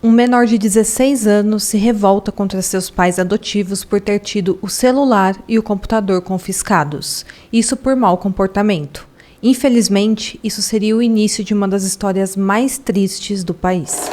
Um menor de 16 anos se revolta contra seus pais adotivos por ter tido o celular e o computador confiscados, isso por mau comportamento. Infelizmente, isso seria o início de uma das histórias mais tristes do país.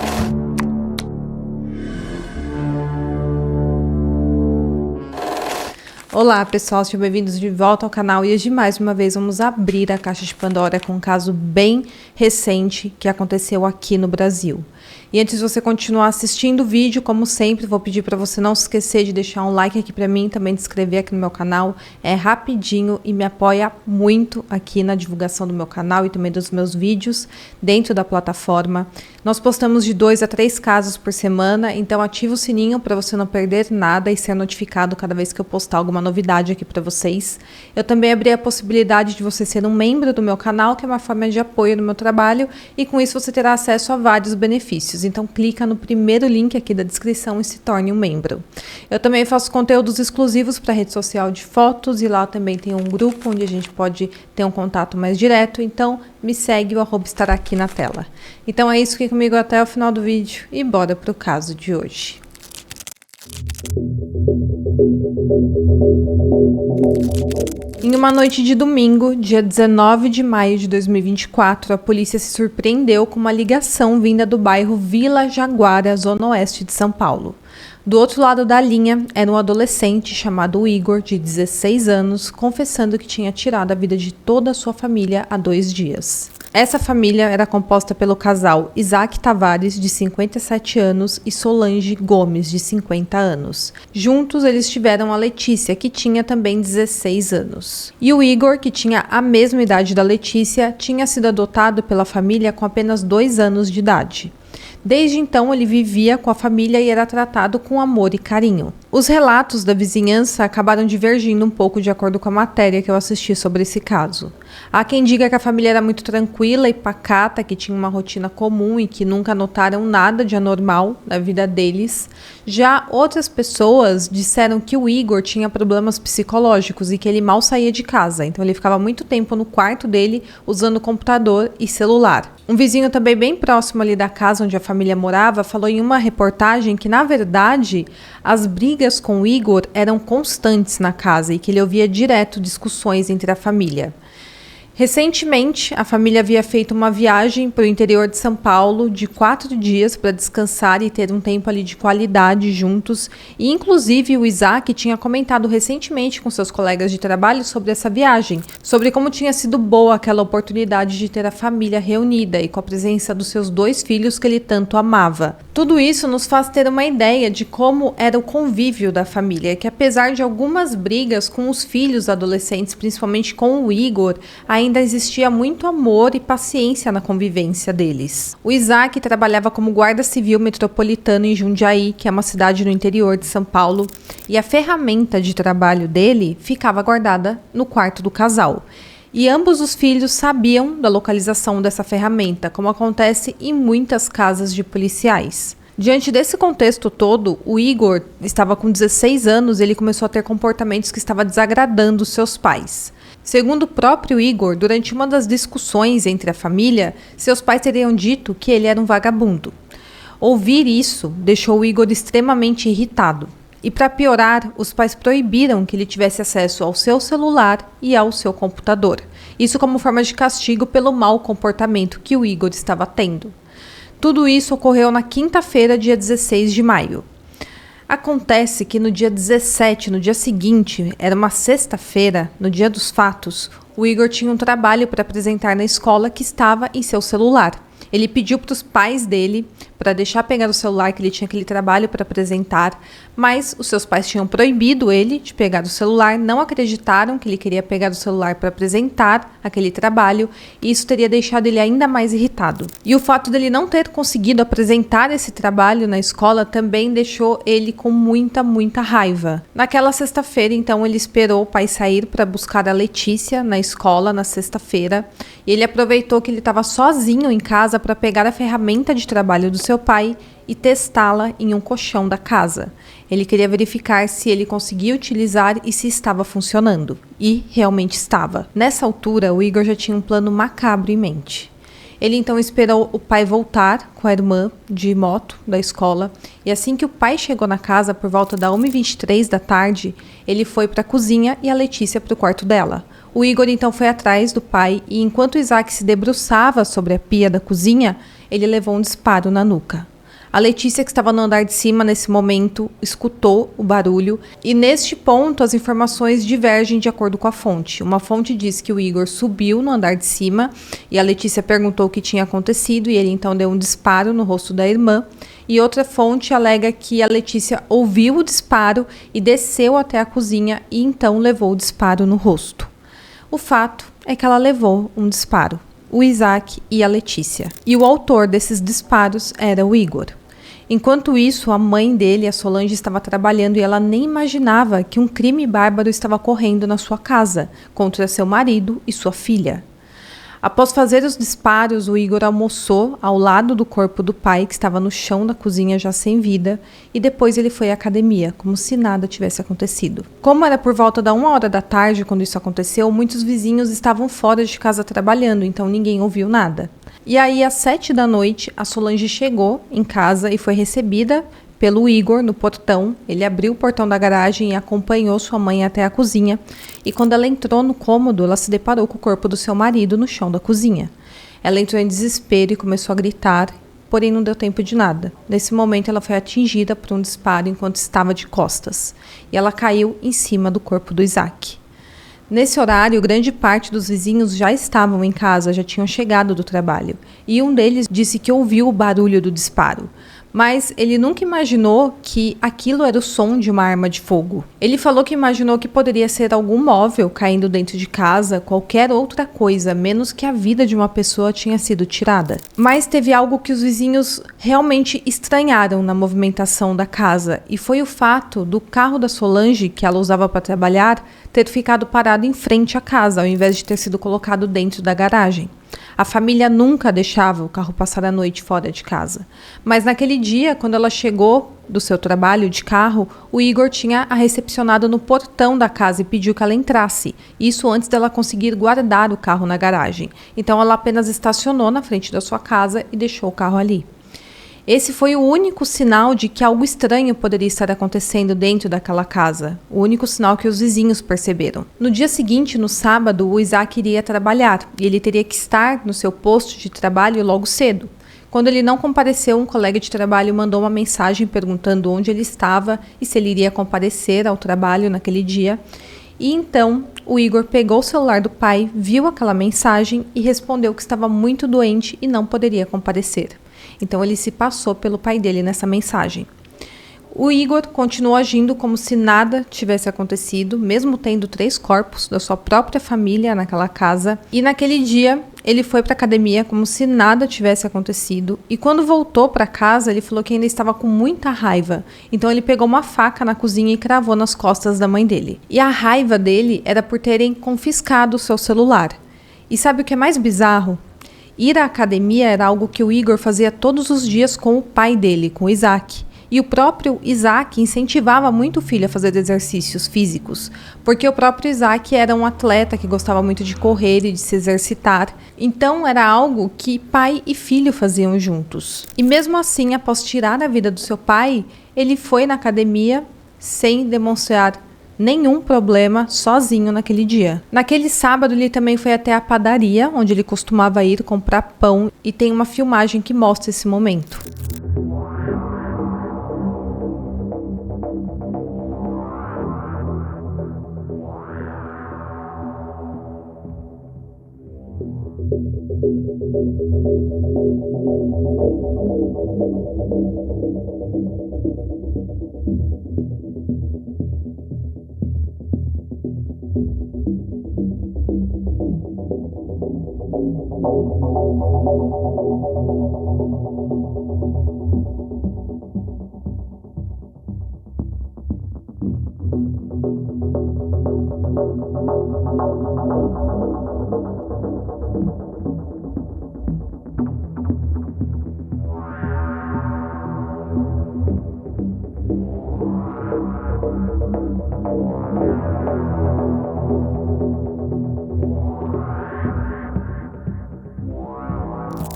Olá pessoal, sejam bem-vindos de volta ao canal e hoje mais uma vez vamos abrir a caixa de Pandora com um caso bem recente que aconteceu aqui no Brasil. E antes de você continuar assistindo o vídeo, como sempre, vou pedir para você não se esquecer de deixar um like aqui para mim, também de se inscrever aqui no meu canal. É rapidinho e me apoia muito aqui na divulgação do meu canal e também dos meus vídeos dentro da plataforma. Nós postamos de 2 a 3 casos por semana, então ativa o sininho para você não perder nada e ser notificado cada vez que eu postar alguma novidade aqui para vocês. Eu também abri a possibilidade de você ser um membro do meu canal, que é uma forma de apoio no meu trabalho, e com isso você terá acesso a vários benefícios. Então clica no primeiro link aqui da descrição e se torne um membro. Eu também faço conteúdos exclusivos para a rede social de fotos e lá também tem um grupo onde a gente pode ter um contato mais direto, então me segue, o arroba estará aqui na tela. Então é isso, fique comigo até o final do vídeo e bora para o caso de hoje. Em uma noite de domingo, dia 19 de maio de 2024, a polícia se surpreendeu com uma ligação vinda do bairro Vila Jaguara, zona oeste de São Paulo. Do outro lado da linha, era um adolescente chamado Igor, de 16 anos, confessando que tinha tirado a vida de toda a sua família há 2 dias. Essa família era composta pelo casal Isaac Tavares, de 57 anos, e Solange Gomes, de 50 anos. Juntos, eles tiveram a Letícia, que tinha também 16 anos. E o Igor, que tinha a mesma idade da Letícia, tinha sido adotado pela família com apenas 2 anos de idade. Desde então, ele vivia com a família e era tratado com amor e carinho. Os relatos da vizinhança acabaram divergindo um pouco de acordo com a matéria que eu assisti sobre esse caso. Há quem diga que a família era muito tranquila e pacata, que tinha uma rotina comum e que nunca notaram nada de anormal na vida deles. Já outras pessoas disseram que o Igor tinha problemas psicológicos e que ele mal saía de casa, então ele ficava muito tempo no quarto dele usando computador e celular. Um vizinho também bem próximo ali da casa onde a família morava falou em uma reportagem que, na verdade, as brigas com o Igor eram constantes na casa e que ele ouvia direto discussões entre a família. Recentemente, a família havia feito uma viagem para o interior de São Paulo de 4 dias para descansar e ter um tempo ali de qualidade juntos. E, inclusive, o Isaac tinha comentado recentemente com seus colegas de trabalho sobre essa viagem, sobre como tinha sido boa aquela oportunidade de ter a família reunida e com a presença dos seus 2 filhos que ele tanto amava. Tudo isso nos faz ter uma ideia de como era o convívio da família, que apesar de algumas brigas com os filhos adolescentes, principalmente com o Igor, ainda existia muito amor e paciência na convivência deles. O Isaac trabalhava como guarda civil metropolitano em Jundiaí, que é uma cidade no interior de São Paulo, e a ferramenta de trabalho dele ficava guardada no quarto do casal. E ambos os filhos sabiam da localização dessa ferramenta, como acontece em muitas casas de policiais. Diante desse contexto todo, o Igor estava com 16 anos e ele começou a ter comportamentos que estavam desagradando seus pais. Segundo o próprio Igor, durante uma das discussões entre a família, seus pais teriam dito que ele era um vagabundo. Ouvir isso deixou o Igor extremamente irritado. E para piorar, os pais proibiram que ele tivesse acesso ao seu celular e ao seu computador. Isso como forma de castigo pelo mau comportamento que o Igor estava tendo. Tudo isso ocorreu na quinta-feira, dia 16 de maio. Acontece que no dia 17, no dia seguinte, era uma sexta-feira, no dia dos fatos, o Igor tinha um trabalho para apresentar na escola que estava em seu celular. Ele pediu para os pais dele para deixar pegar o celular, que ele tinha aquele trabalho para apresentar, mas os seus pais tinham proibido ele de pegar o celular, não acreditaram que ele queria pegar o celular para apresentar aquele trabalho, e isso teria deixado ele ainda mais irritado. E o fato dele não ter conseguido apresentar esse trabalho na escola também deixou ele com muita raiva. Naquela sexta-feira, então, ele esperou o pai sair para buscar a Letícia na escola na sexta-feira, e ele aproveitou que ele estava sozinho em casa para pegar a ferramenta de trabalho do seu pai e testá-la em um colchão da casa. Ele queria verificar se ele conseguia utilizar e se estava funcionando. E realmente estava. Nessa altura, o Igor já tinha um plano macabro em mente. Ele então esperou o pai voltar com a irmã de moto da escola, e assim que o pai chegou na casa por volta da 1h23 da tarde, ele foi para a cozinha e a Letícia para o quarto dela. O Igor então foi atrás do pai e enquanto Isaac se debruçava sobre a pia da cozinha, ele levou um disparo na nuca. A Letícia, que estava no andar de cima nesse momento, escutou o barulho e neste ponto as informações divergem de acordo com a fonte. Uma fonte diz que o Igor subiu no andar de cima e a Letícia perguntou o que tinha acontecido e ele então deu um disparo no rosto da irmã. E outra fonte alega que a Letícia ouviu o disparo e desceu até a cozinha e então levou o disparo no rosto. O fato é que ela levou um disparo, o Isaac e a Letícia. E o autor desses disparos era o Igor. Enquanto isso, a mãe dele, a Solange, estava trabalhando e ela nem imaginava que um crime bárbaro estava ocorrendo na sua casa contra seu marido e sua filha. Após fazer os disparos, o Igor almoçou ao lado do corpo do pai, que estava no chão da cozinha já sem vida, e depois ele foi à academia, como se nada tivesse acontecido. Como era por volta da 1h da tarde quando isso aconteceu, muitos vizinhos estavam fora de casa trabalhando, então ninguém ouviu nada. E aí, às 7 da noite, a Solange chegou em casa e foi recebida pelo Igor no portão. Ele abriu o portão da garagem e acompanhou sua mãe até a cozinha. E quando ela entrou no cômodo, ela se deparou com o corpo do seu marido no chão da cozinha. Ela entrou em desespero e começou a gritar, porém não deu tempo de nada. Nesse momento, ela foi atingida por um disparo enquanto estava de costas. E ela caiu em cima do corpo do Isaac. Nesse horário, grande parte dos vizinhos já estavam em casa, já tinham chegado do trabalho. E um deles disse que ouviu o barulho do disparo. Mas ele nunca imaginou que aquilo era o som de uma arma de fogo. Ele falou que imaginou que poderia ser algum móvel caindo dentro de casa, qualquer outra coisa, menos que a vida de uma pessoa tinha sido tirada. Mas teve algo que os vizinhos realmente estranharam na movimentação da casa, e foi o fato do carro da Solange, que ela usava para trabalhar, ter ficado parado em frente à casa, ao invés de ter sido colocado dentro da garagem. A família nunca deixava o carro passar a noite fora de casa. Mas naquele dia, quando ela chegou do seu trabalho de carro, o Igor tinha a recepcionado no portão da casa e pediu que ela entrasse. Isso antes dela conseguir guardar o carro na garagem. Então ela apenas estacionou na frente da sua casa e deixou o carro ali. Esse foi o único sinal de que algo estranho poderia estar acontecendo dentro daquela casa. O único sinal que os vizinhos perceberam. No dia seguinte, no sábado, o Isaac iria trabalhar e ele teria que estar no seu posto de trabalho logo cedo. Quando ele não compareceu, um colega de trabalho mandou uma mensagem perguntando onde ele estava e se ele iria comparecer ao trabalho naquele dia. E então, o Igor pegou o celular do pai, viu aquela mensagem e respondeu que estava muito doente e não poderia comparecer. Então ele se passou pelo pai dele nessa mensagem. O Igor continuou agindo como se nada tivesse acontecido, mesmo tendo 3 corpos da sua própria família naquela casa. E naquele dia, ele foi para a academia como se nada tivesse acontecido. E quando voltou para casa, ele falou que ainda estava com muita raiva. Então ele pegou uma faca na cozinha e cravou nas costas da mãe dele. E a raiva dele era por terem confiscado o seu celular. E sabe o que é mais bizarro? Ir à academia era algo que o Igor fazia todos os dias com o pai dele, com o Isaac. E o próprio Isaac incentivava muito o filho a fazer exercícios físicos, porque o próprio Isaac era um atleta que gostava muito de correr e de se exercitar. Então era algo que pai e filho faziam juntos. E mesmo assim, após tirar a vida do seu pai, ele foi na academia sem demonstrar nenhum problema sozinho naquele dia. Naquele sábado ele também foi até a padaria, onde ele costumava ir comprar pão, e tem uma filmagem que mostra esse momento.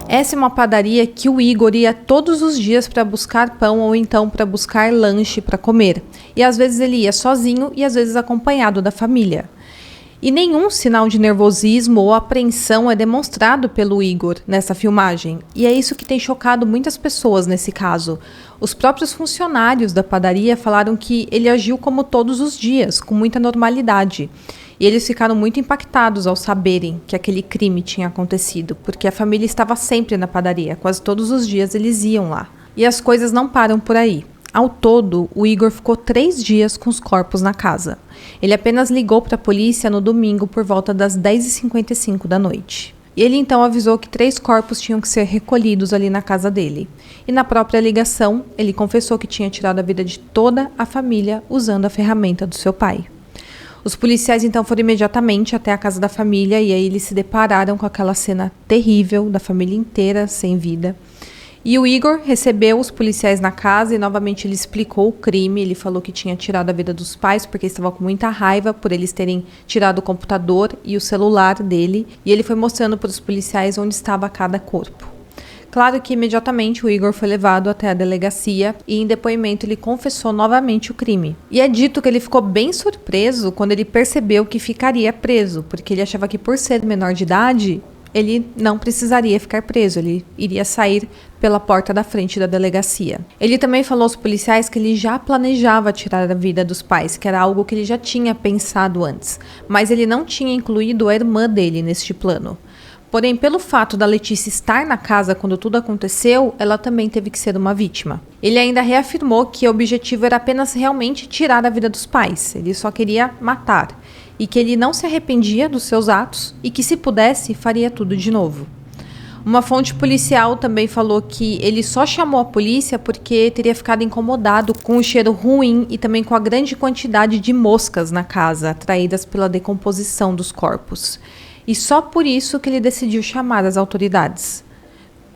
Essa é uma padaria que o Igor ia todos os dias para buscar pão ou então para buscar lanche para comer. E às vezes ele ia sozinho e às vezes acompanhado da família. E nenhum sinal de nervosismo ou apreensão é demonstrado pelo Igor nessa filmagem. E é isso que tem chocado muitas pessoas nesse caso. Os próprios funcionários da padaria falaram que ele agiu como todos os dias, com muita normalidade. E eles ficaram muito impactados ao saberem que aquele crime tinha acontecido, porque a família estava sempre na padaria, quase todos os dias eles iam lá. E as coisas não param por aí. Ao todo, o Igor ficou 3 dias com os corpos na casa. Ele apenas ligou para a polícia no domingo por volta das 10h55 da noite. E ele então avisou que 3 corpos tinham que ser recolhidos ali na casa dele. E na própria ligação, ele confessou que tinha tirado a vida de toda a família usando a ferramenta do seu pai. Os policiais então foram imediatamente até a casa da família e aí eles se depararam com aquela cena terrível da família inteira sem vida. E o Igor recebeu os policiais na casa e novamente ele explicou o crime. Ele falou que tinha tirado a vida dos pais porque estava com muita raiva por eles terem tirado o computador e o celular dele. E ele foi mostrando para os policiais onde estava cada corpo. Claro que imediatamente o Igor foi levado até a delegacia e em depoimento ele confessou novamente o crime. E é dito que ele ficou bem surpreso quando ele percebeu que ficaria preso, porque ele achava que por ser menor de idade, ele não precisaria ficar preso, ele iria sair pela porta da frente da delegacia. Ele também falou aos policiais que ele já planejava tirar a vida dos pais, que era algo que ele já tinha pensado antes, mas ele não tinha incluído a irmã dele neste plano. Porém, pelo fato da Letícia estar na casa quando tudo aconteceu, ela também teve que ser uma vítima. Ele ainda reafirmou que o objetivo era apenas realmente tirar a vida dos pais, ele só queria matar, e que ele não se arrependia dos seus atos e que, se pudesse, faria tudo de novo. Uma fonte policial também falou que ele só chamou a polícia porque teria ficado incomodado com o cheiro ruim e também com a grande quantidade de moscas na casa, atraídas pela decomposição dos corpos. E só por isso que ele decidiu chamar as autoridades.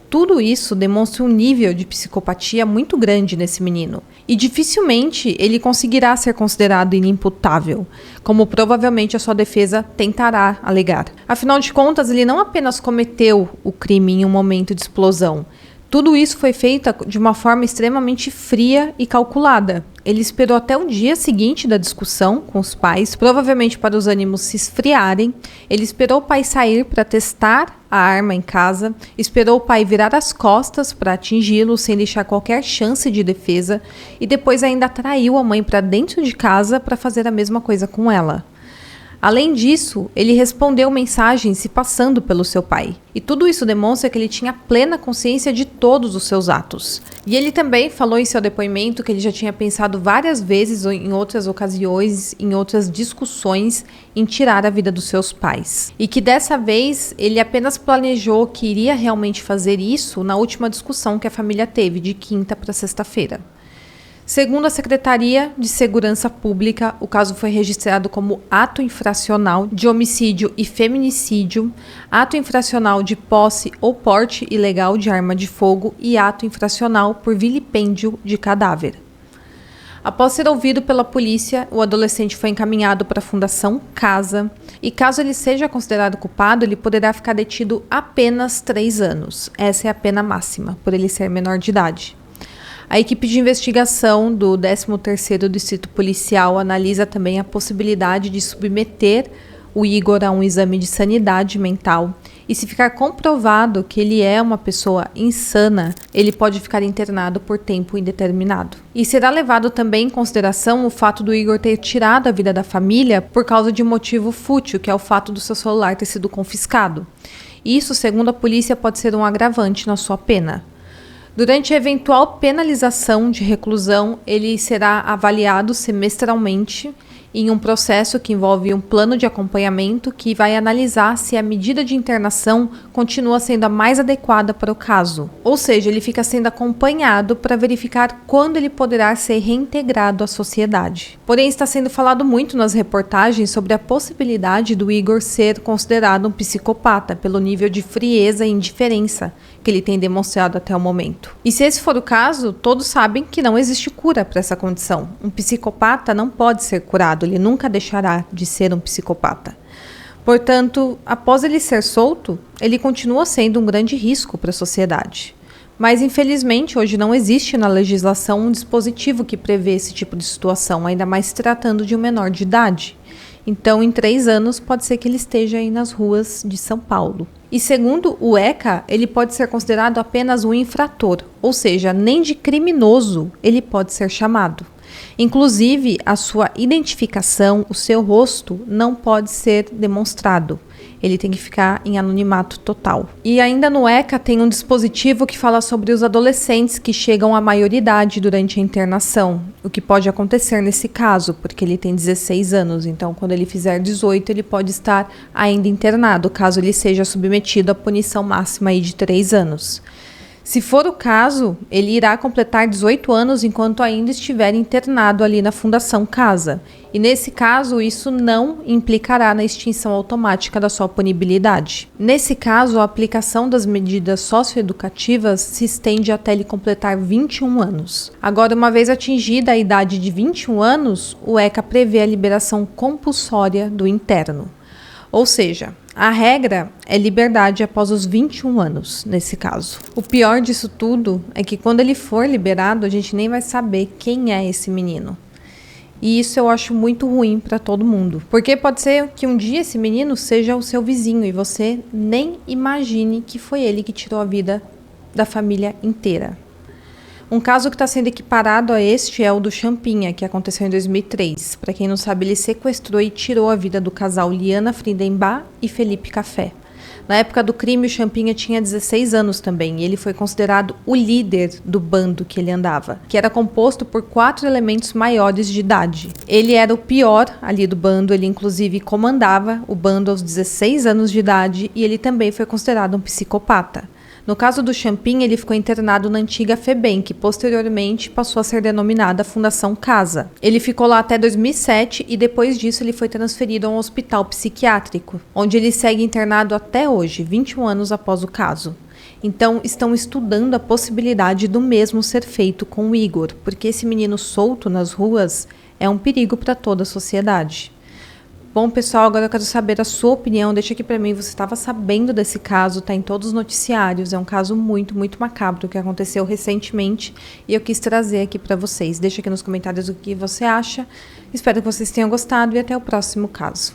Tudo isso demonstra um nível de psicopatia muito grande nesse menino. E dificilmente ele conseguirá ser considerado inimputável, como provavelmente a sua defesa tentará alegar. Afinal de contas, ele não apenas cometeu o crime em um momento de explosão. Tudo isso foi feito de uma forma extremamente fria e calculada. Ele esperou até o dia seguinte da discussão com os pais, provavelmente para os ânimos se esfriarem. Ele esperou o pai sair para testar a arma em casa, esperou o pai virar as costas para atingi-lo sem deixar qualquer chance de defesa e depois ainda atraiu a mãe para dentro de casa para fazer a mesma coisa com ela. Além disso, ele respondeu mensagens se passando pelo seu pai. E tudo isso demonstra que ele tinha plena consciência de todos os seus atos. E ele também falou em seu depoimento que ele já tinha pensado várias vezes, em outras ocasiões, em outras discussões, em tirar a vida dos seus pais. E que dessa vez ele apenas planejou que iria realmente fazer isso na última discussão que a família teve, de quinta para sexta-feira. Segundo a Secretaria de Segurança Pública, o caso foi registrado como ato infracional de homicídio e feminicídio, ato infracional de posse ou porte ilegal de arma de fogo e ato infracional por vilipêndio de cadáver. Após ser ouvido pela polícia, o adolescente foi encaminhado para a Fundação Casa e, caso ele seja considerado culpado, ele poderá ficar detido apenas 3 anos. Essa é a pena máxima, por ele ser menor de idade. A equipe de investigação do 13º Distrito Policial analisa também a possibilidade de submeter o Igor a um exame de sanidade mental e, se ficar comprovado que ele é uma pessoa insana, ele pode ficar internado por tempo indeterminado. E será levado também em consideração o fato do Igor ter tirado a vida da família por causa de um motivo fútil, que é o fato do seu celular ter sido confiscado. Isso, segundo a polícia, pode ser um agravante na sua pena. Durante a eventual penalização de reclusão, ele será avaliado semestralmente em um processo que envolve um plano de acompanhamento que vai analisar se a medida de internação continua sendo a mais adequada para o caso. Ou seja, ele fica sendo acompanhado para verificar quando ele poderá ser reintegrado à sociedade. Porém, está sendo falado muito nas reportagens sobre a possibilidade do Igor ser considerado um psicopata pelo nível de frieza e indiferença que ele tem demonstrado até o momento. E se esse for o caso, todos sabem que não existe cura para essa condição. Um psicopata não pode ser curado, ele nunca deixará de ser um psicopata. Portanto, após ele ser solto, ele continua sendo um grande risco para a sociedade. Mas, infelizmente, hoje não existe na legislação um dispositivo que prevê esse tipo de situação, ainda mais se tratando de um menor de idade. Então, em 3 anos, pode ser que ele esteja aí nas ruas de São Paulo. E segundo o ECA, ele pode ser considerado apenas um infrator, ou seja, nem de criminoso ele pode ser chamado. Inclusive, a sua identificação, o seu rosto, não pode ser demonstrado. Ele tem que ficar em anonimato total. E ainda no ECA tem um dispositivo que fala sobre os adolescentes que chegam à maioridade durante a internação. O que pode acontecer nesse caso, porque ele tem 16 anos. Então, quando ele fizer 18, ele pode estar ainda internado, caso ele seja submetido à punição máxima aí de 3 anos. Se for o caso, ele irá completar 18 anos enquanto ainda estiver internado ali na Fundação Casa. E nesse caso, isso não implicará na extinção automática da sua punibilidade. Nesse caso, a aplicação das medidas socioeducativas se estende até ele completar 21 anos. Agora, uma vez atingida a idade de 21 anos, o ECA prevê a liberação compulsória do interno. Ou seja, a regra é liberdade após os 21 anos, nesse caso. O pior disso tudo é que quando ele for liberado, a gente nem vai saber quem é esse menino. E isso eu acho muito ruim para todo mundo. Porque pode ser que um dia esse menino seja o seu vizinho e você nem imagine que foi ele que tirou a vida da família inteira. Um caso que está sendo equiparado a este é o do Champinha, que aconteceu em 2003. Para quem não sabe, ele sequestrou e tirou a vida do casal Liana Friedenbach e Felipe Café. Na época do crime, o Champinha tinha 16 anos também, e ele foi considerado o líder do bando que ele andava, que era composto por 4 elementos maiores de idade. Ele era o pior ali do bando, ele inclusive comandava o bando aos 16 anos de idade, e ele também foi considerado um psicopata. No caso do Champinha, ele ficou internado na antiga FEBEM, que posteriormente passou a ser denominada Fundação Casa. Ele ficou lá até 2007 e depois disso ele foi transferido a um hospital psiquiátrico, onde ele segue internado até hoje, 21 anos após o caso. Então, estão estudando a possibilidade do mesmo ser feito com o Igor, porque esse menino solto nas ruas é um perigo para toda a sociedade. Bom, pessoal, agora eu quero saber a sua opinião. Deixa aqui pra mim, você estava sabendo desse caso, tá em todos os noticiários. É um caso muito, muito macabro que aconteceu recentemente e eu quis trazer aqui pra vocês. Deixa aqui nos comentários o que você acha. Espero que vocês tenham gostado e até o próximo caso.